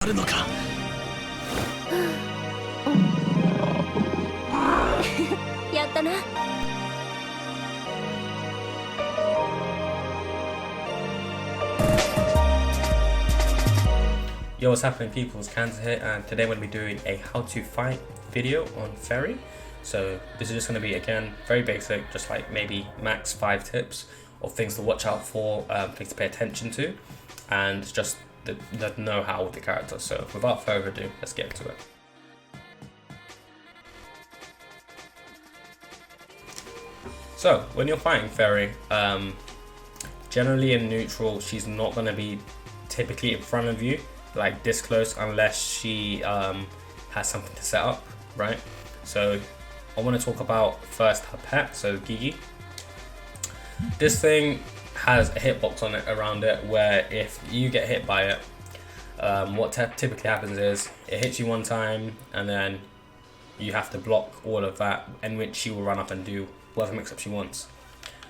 あるのか。やったな。Yo, what's happening people, it's Kanza here, and today we're going to be doing a how to fight video on Ferry. So this is just going to be, again, very basic, just like maybe max 5 tips of things to watch out for, things to pay attention to, and just the know-how of the character. So without further ado, let's get into it. So when you're fighting Ferry, generally in neutral, she's not going to be typically in front of you like this close unless she has something to set up, right? So I want to talk about first her pet, so Gigi. This thing has a hitbox on it around it where if you get hit by it, what typically happens is it hits you one time and then you have to block all of that, in which she will run up and do whatever mix up she wants.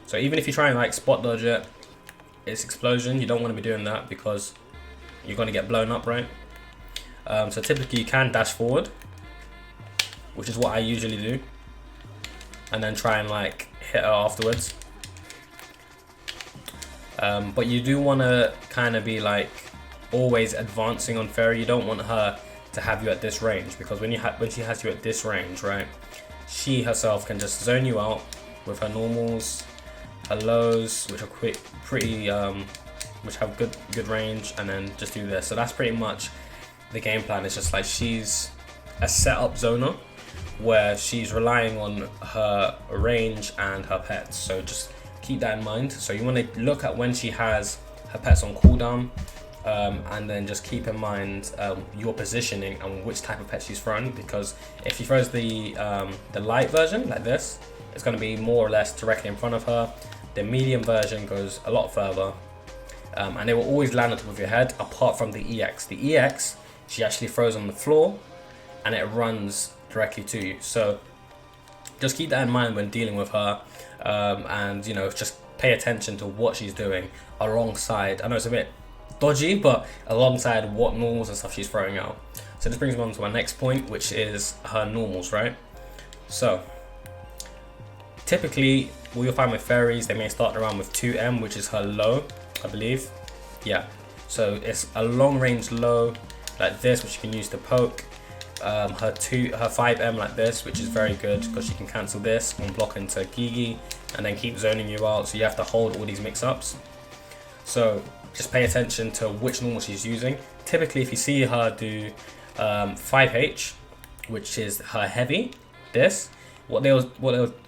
So even if you try and like spot dodge it, it's explosion. You don't want to be doing that because you're going to get blown up, right? So typically you can dash forward, which is what I usually do, and then try and like hit her afterwards. But you do want to kind of be like always advancing on Ferry. You don't want her to have you at this range, because when she has you at this range, right, she herself can just zone you out with her normals, her lows, which are pretty which have good range, and then just do this. So that's pretty much the game plan. It's just like she's a setup zoner where she's relying on her range and her pets. So just keep that in mind. So you want to look at when she has her pets on cooldown, and then just keep in mind your positioning and which type of pet she's throwing, because if she throws the light version like this, it's going to be more or less directly in front of her. The medium version goes a lot further, and it will always land on top of your head, apart from the EX. The EX, she actually throws on the floor and it runs directly to you. So just keep that in mind when dealing with her, and you know, just pay attention to what she's doing alongside, I know it's a bit dodgy, but alongside what normals and stuff she's throwing out. So this brings me on to my next point, which is her normals, right? So typically what you'll find with Ferries, they may start around with 2M, which is her low, I believe. Yeah, so it's a long range low like this, which you can use to poke. Her 5M like this, which is very good because she can cancel this on block into Gigi and then keep zoning you out, so you have to hold all these mix-ups. So just pay attention to which normal she's using. Typically if you see her do 5H, which is her heavy, this, what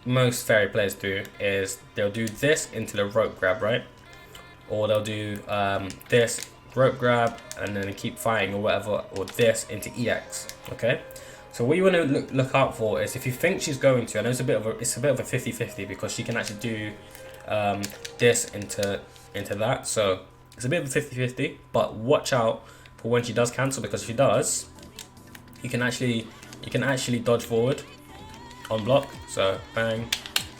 most Ferry players do is they'll do this into the rope grab, right? Or they'll do this rope grab and then keep fighting or whatever, or this into EX. Okay, so what you want to look out for is if you think she's going to, I know it's a bit of a 50-50 because she can actually do this into that, so it's a bit of a 50-50, but watch out for when she does cancel, because if she does, you can actually dodge forward on block, so bang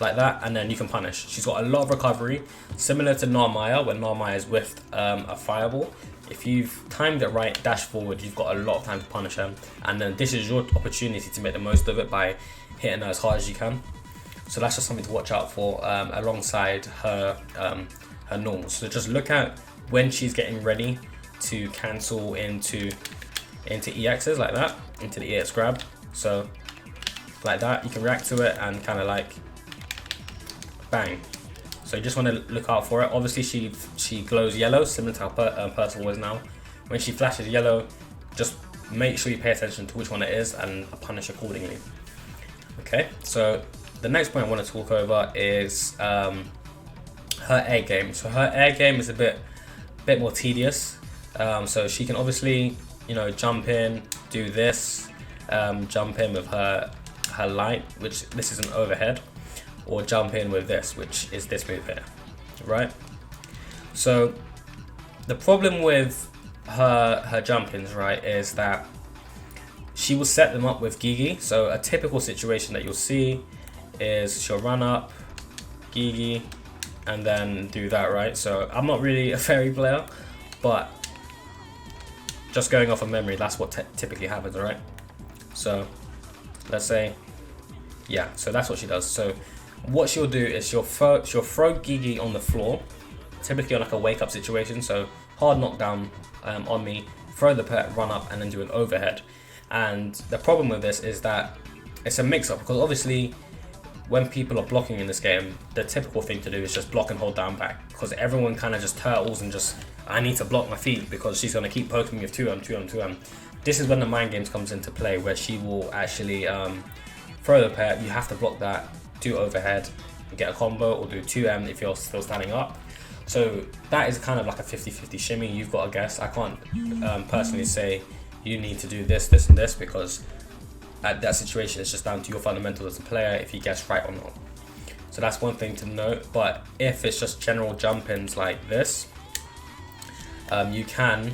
like that, and then you can punish. She's got a lot of recovery, similar to Narmaya when Narmaya is with a fireball. If you've timed it right, dash forward, you've got a lot of time to punish her, and then this is your opportunity to make the most of it by hitting her as hard as you can. So that's just something to watch out for, alongside her normals. So just look at when she's getting ready to cancel into EXs like that, into the EX grab. So like that, you can react to it and kind of like bang. So you just want to look out for it. Obviously she glows yellow, similar to how Personal is now. When she flashes yellow, just make sure you pay attention to which one it is and punish accordingly. Okay, so the next point I want to talk over is her air game. So her air game is a bit more tedious. So she can obviously, you know, jump in, do this, jump in with her light, which this is an overhead, or jump in with this, which is this move here, right? So the problem with her jump-ins, right, is that she will set them up with Gigi. So a typical situation that you'll see is she'll run up Gigi and then do that, right? So I'm not really a Ferry player, but just going off of memory, that's what typically happens, alright? So let's say, yeah, so that's what she does. So what she'll do is she'll throw Gigi on the floor, typically on like a wake up situation. So hard knockdown on me, throw the pet, run up, and then do an overhead. And the problem with this is that it's a mix up, because obviously when people are blocking in this game, the typical thing to do is just block and hold down back, because everyone kind of just turtles and just, I need to block my feet because she's going to keep poking me with 2M. This is when the mind games comes into play, where she will actually throw the pet, you have to block that, do overhead, get a combo, or do 2M if you're still standing up. So that is kind of like a 50-50 shimmy. You've got to guess. I can't personally say you need to do this, this, and this, because at that situation it's just down to your fundamentals as a player if you guess right or not. So that's one thing to note. But if it's just general jump-ins like this, you can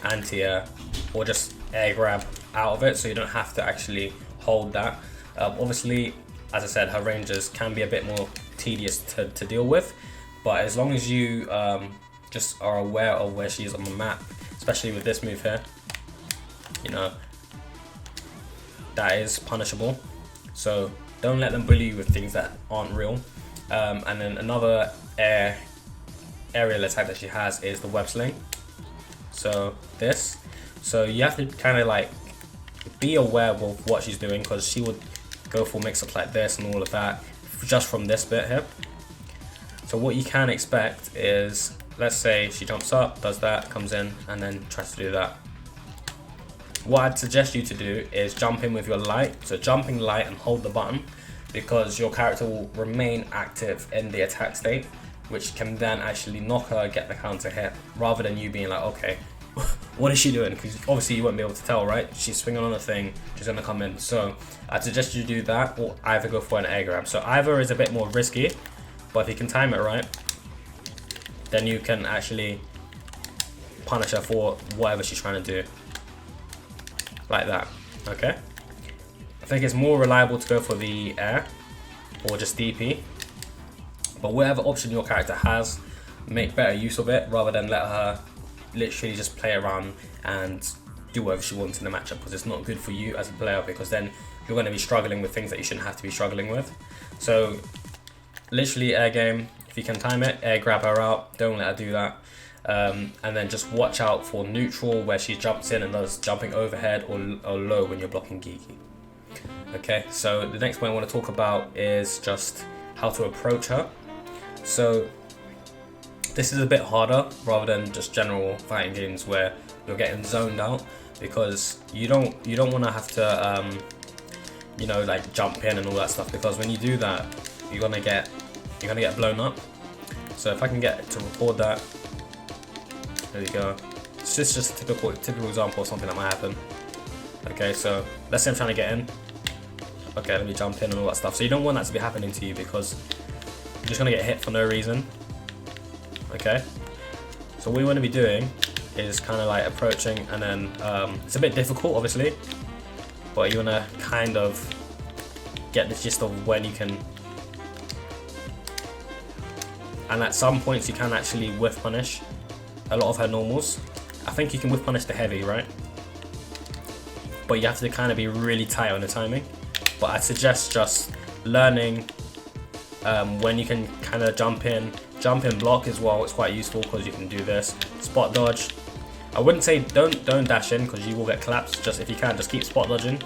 anti-air or just air grab out of it, so you don't have to actually hold that. Obviously, as I said, her ranges can be a bit more tedious to deal with, but as long as you just are aware of where she is on the map, especially with this move here, you know, that is punishable. So don't let them bully you with things that aren't real. And then another aerial attack that she has is the web sling. So this, so you have to kind of like be aware of what she's doing, because she would go for mix-ups like this and all of that just from this bit here. So what you can expect is, let's say she jumps up, does that, comes in, and then tries to do that. What I'd suggest you to do is jump in with your light, so jumping light and hold the button, because your character will remain active in the attack state, which can then actually knock her, get the counter hit, rather than you being like, okay, what is she doing? Because obviously you won't be able to tell, right? She's swinging on a thing, she's gonna come in. So I'd suggest you do that, or either go for an air grab. So either is a bit more risky, but if you can time it right, then you can actually punish her for whatever she's trying to do. Like that, okay? I think it's more reliable to go for the air or just DP, but whatever option your character has, make better use of it rather than let her literally just play around and do whatever she wants in the matchup, because it's not good for you as a player, because then you're going to be struggling with things that you shouldn't have to be struggling with. So literally air game, if you can time it, air grab her out, don't let her do that. And then just watch out for neutral, where she jumps in and does jumping overhead or low when you're blocking Gigi. Okay, so the next point I want to talk about is just how to approach her. So this is a bit harder rather than just general fighting games where you're getting zoned out, because you don't want to have to you know, like jump in and all that stuff, because when you do that you're gonna get blown up. So if I can get to record that, there we go. This is just a typical example of something that might happen. Okay, so let's say I'm trying to get in. Okay, let me jump in and all that stuff. So you don't want that to be happening to you, because you're just gonna get hit for no reason. Okay, so what you want to be doing is kind of like approaching, and then it's a bit difficult obviously, but you want to kind of get the gist of when you can, and at some points you can actually whiff punish a lot of her normals. I think you can whiff punish the heavy, right? But you have to kind of be really tight on the timing. But I suggest just learning when you can kind of jump in block as well. It's quite useful because you can do this spot dodge. I wouldn't say don't dash in, because you will get collapsed. Just if you can, just keep spot dodging,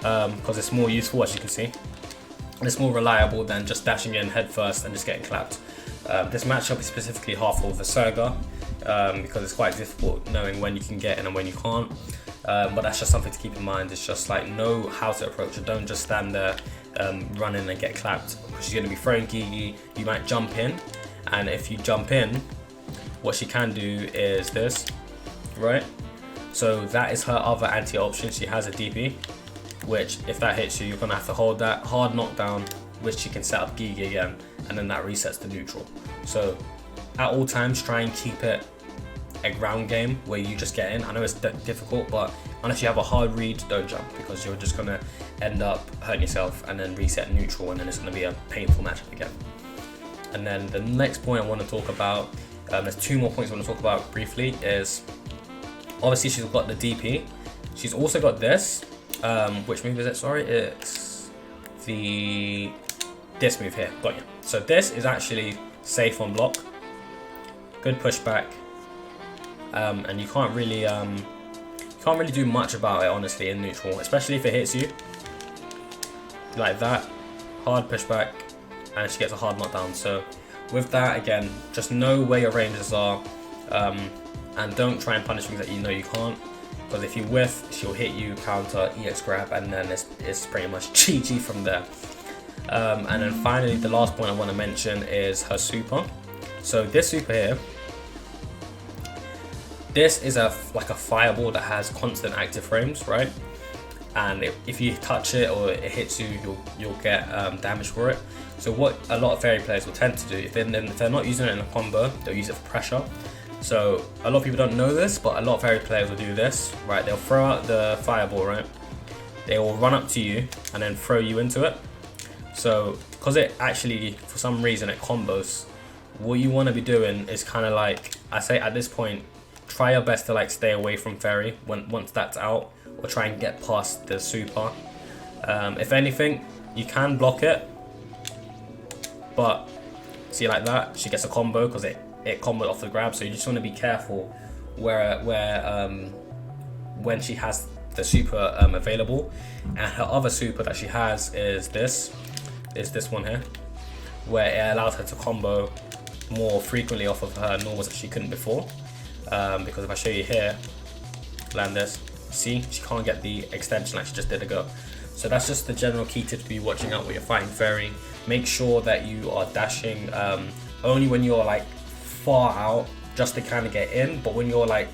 because it's more useful, as you can see, and it's more reliable than just dashing in head first and just getting clapped. This matchup is specifically hard for Visurga, because it's quite difficult knowing when you can get in and when you can't. But that's just something to keep in mind. It's just like, know how to approach her. Don't just stand there running and get clapped, because she's going to be throwing Gigi. You might jump in, and if you jump in, what she can do is this, right? So that is her other anti option. She has a DP, which if that hits you, you're going to have to hold that hard knockdown, which you can set up Gigi again, and then that resets to neutral. So at all times, try and keep it a ground game where you just get in. I know it's difficult, but unless you have a hard read, don't jump, because you're just gonna end up hurting yourself and then reset neutral, and then it's gonna be a painful matchup again. And then the next point I want to talk about, there's two more points I want to talk about briefly, is Obviously she's got the DP. She's also got this. Which move is it? Sorry, it's this move here. Got you. So this is actually safe on block. Good pushback. And you can't really do much about it honestly in neutral, especially if it hits you like that. Hard pushback, and she gets a hard knockdown. So with that, again, just know where your ranges are, and don't try and punish things that you know you can't, because if you whiff, she'll hit you, counter, EX grab, and then it's pretty much GG from there. And then finally, the last point I want to mention is her super. So this super here, this is like a fireball that has constant active frames, right? And if you touch it or it hits you, you'll get damage for it. So what a lot of fairy players will tend to do, if they're not using it in a combo, they'll use it for pressure. So a lot of people don't know this, but a lot of fairy players will do this, right? They'll throw out the fireball, right? They will run up to you and then throw you into it. So because it actually, for some reason, it combos, what you want to be doing is kind of like, I say at this point, try your best to like stay away from fairy once that's out, or try and get past the super. If anything, you can block it, but see like that, she gets a combo because it comboed off the grab. So you just want to be careful where when she has the super available. And her other super that she has is this one here, where it allows her to combo more frequently off of her normals that she couldn't before. Because if I show you here, land this, see, she can't get the extension like she just did ago. So that's just the general key tip to be watching out when you're fighting fairy. Make sure that you are dashing only when you're like far out, just to kind of get in. But when you're like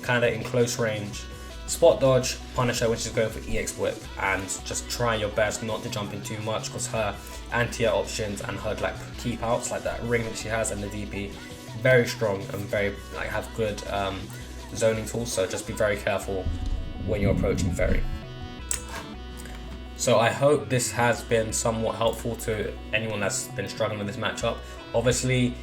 kind of in close range, spot dodge, punish her when she's going for EX whip, and just try your best not to jump in too much, because her anti-air options and her like keep outs, like that ring that she has and the DP, very strong and very like have good zoning tools. So just be very careful when you're approaching fairy. So I hope this has been somewhat helpful to anyone that's been struggling with this matchup. Obviously,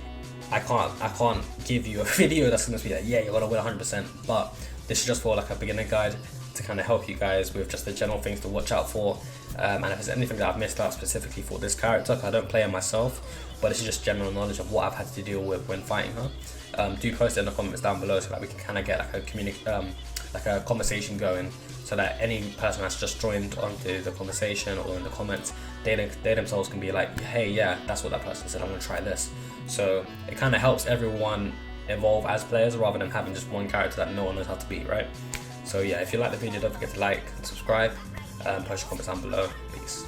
I can't give you a video that's going to be like, yeah, you're gonna win 100%, but this is just for like a beginner guide to kind of help you guys with just the general things to watch out for. And if there's anything that I've missed out specifically for this character, I don't play her myself, but this is just general knowledge of what I've had to deal with when fighting her. Do post it in the comments down below so that we can kind of get like a conversation going, so that any person that's just joined onto the conversation or in the comments, they themselves can be like, hey, yeah, that's what that person said, I'm gonna try this. So it kind of helps everyone evolve as players, rather than having just one character that no one knows how to beat, right? So yeah, if you like the video, don't forget to like and subscribe, post your comments down below. Peace.